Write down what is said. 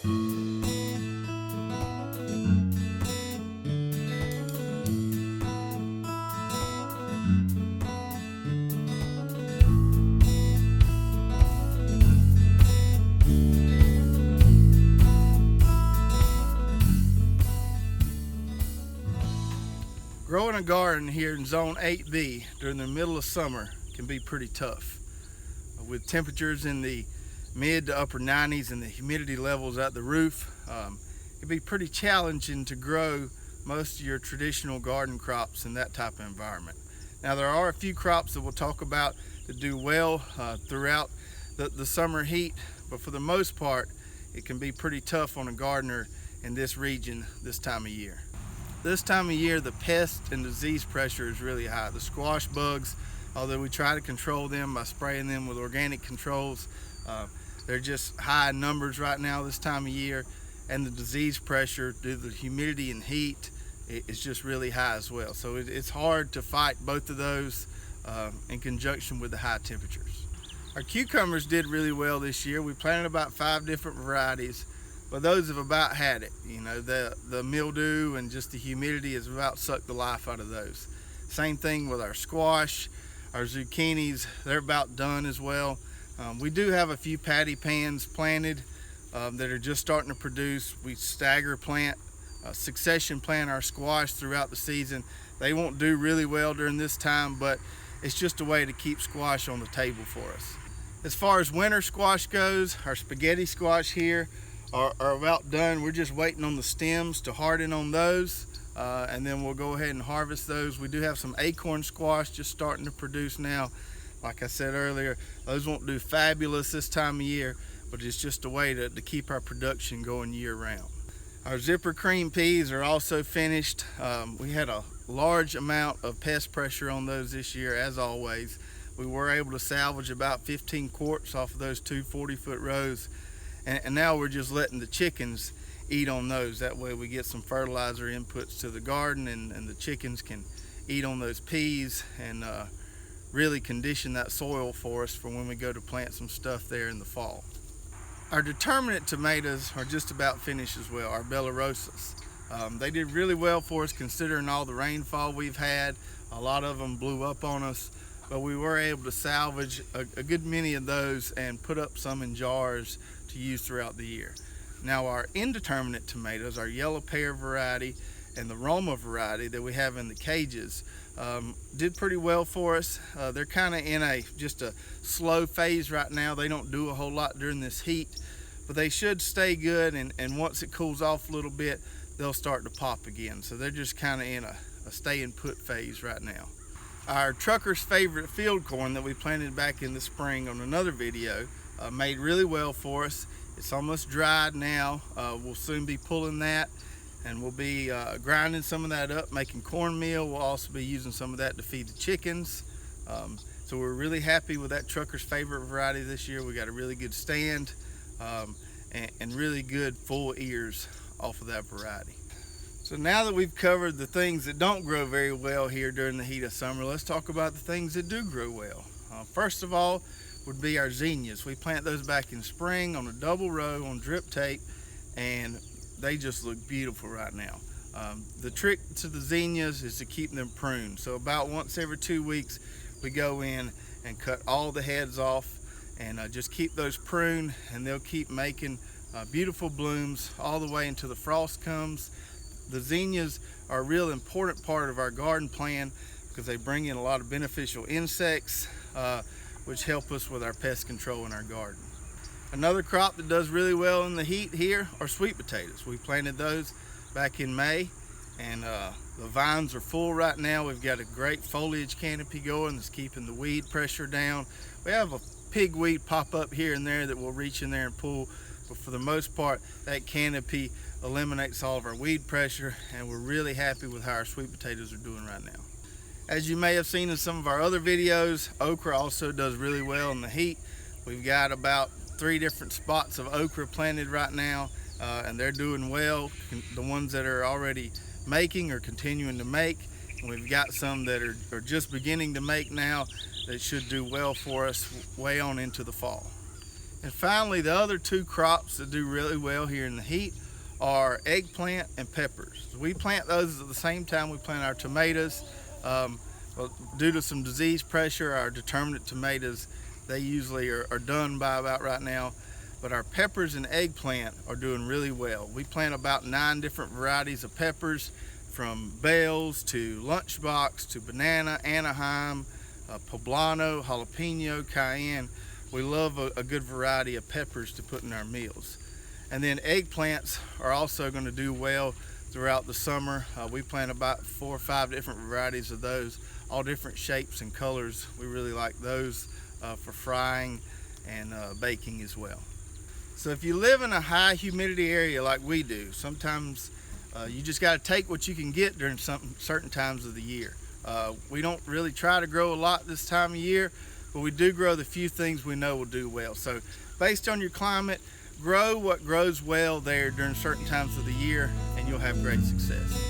Growing a garden here in Zone 8B during the middle of summer can be pretty tough. With temperatures in the mid to upper 90s and the humidity levels at the roof, it can be pretty challenging to grow most of your traditional garden crops in that type of environment. Now, there are a few crops that we'll talk about that do well throughout the summer heat, but for the most part, it can be pretty tough on a gardener in this region this time of year. This time of year, the pest and disease pressure is really high. The squash bugs, although we try to control them by spraying them with organic controls, they're just high in numbers right now this time of year, and the disease pressure due to the humidity and heat is just really high as well. So it's hard to fight both of those in conjunction with the high temperatures. Our cucumbers did really well this year. We planted about 5 different varieties, but those have about had it. You know, the mildew and just the humidity has about sucked the life out of those. Same thing with our squash, our zucchinis, they're about done as well. We do have a few patty pans planted that are just starting to produce. We stagger plant, succession plant our squash throughout the season. They won't do really well during this time, but it's just a way to keep squash on the table for us. As far as winter squash goes, our spaghetti squash here are about done. We're just waiting on the stems to harden on those, and then we'll go ahead and harvest those. We do have some acorn squash just starting to produce now. Like I said earlier, those won't do fabulous this time of year, but it's just a way to keep our production going year round. Our zipper cream peas are also finished. We had a large amount of pest pressure on those this year, as always. We were able to salvage about 15 quarts off of those 2 40-foot rows. And now we're just letting the chickens eat on those. That way we get some fertilizer inputs to the garden, and the chickens can eat on those peas and really condition that soil for us for when we go to plant some stuff there in the fall. Our determinate tomatoes are just about finished as well, our Belarosas. They did really well for us considering all the rainfall we've had. A lot of them blew up on us, but we were able to salvage a good many of those and put up some in jars to use throughout the year. Now, our indeterminate tomatoes, our yellow pear variety and the Roma variety that we have in the cages, did pretty well for us. They're kind of in just a slow phase right now. They don't do a whole lot during this heat, but they should stay good, and once it cools off a little bit, they'll start to pop again. So they're just kind of in a stay and put phase right now. Our trucker's favorite field corn that we planted back in the spring on another video made really well for us. It's almost dried now. We'll soon be pulling that, and we'll be grinding some of that up, making cornmeal. We'll also be using some of that to feed the chickens. So we're really happy with that trucker's favorite variety this year. We got a really good stand and really good full ears off of that variety. So now that we've covered the things that don't grow very well here during the heat of summer, let's talk about the things that do grow well. First of all would be our zinnias. We plant those back in spring on a double row on drip tape, and they just look beautiful right now. The trick to the zinnias is to keep them pruned. So about once every 2 weeks, we go in and cut all the heads off and just keep those pruned, and they'll keep making beautiful blooms all the way until the frost comes. The zinnias are a real important part of our garden plan because they bring in a lot of beneficial insects, which help us with our pest control in our garden. Another crop that does really well in the heat here are sweet potatoes. We planted those back in May, and the vines are full right now. We've got a great foliage canopy going that's keeping the weed pressure down. We have a pigweed pop up here and there that we'll reach in there and pull, but for the most part, that canopy eliminates all of our weed pressure, and we're really happy with how our sweet potatoes are doing right now. As you may have seen in some of our other videos, okra also does really well in the heat. We've got about 3 different spots of okra planted right now, and they're doing well. The ones that are already making or continuing to make, and we've got some that are just beginning to make now that should do well for us way on into the fall. And finally, the other two crops that do really well here in the heat are eggplant and peppers. We plant those at the same time we plant our tomatoes. Well, due to some disease pressure, our determinate tomatoes, they usually are done by about right now. But our peppers and eggplant are doing really well. We plant about 9 different varieties of peppers, from bells to lunchbox to banana, Anaheim, poblano, jalapeno, cayenne. We love a good variety of peppers to put in our meals. And then eggplants are also going to do well throughout the summer. We plant about 4 or 5 different varieties of those, all different shapes and colors. We really like those for frying and baking as well. So if you live in a high humidity area like we do, sometimes you just got to take what you can get during certain times of the year. We don't really try to grow a lot this time of year, but we do grow the few things we know will do well. So based on your climate, grow what grows well there during certain times of the year, and you'll have great success.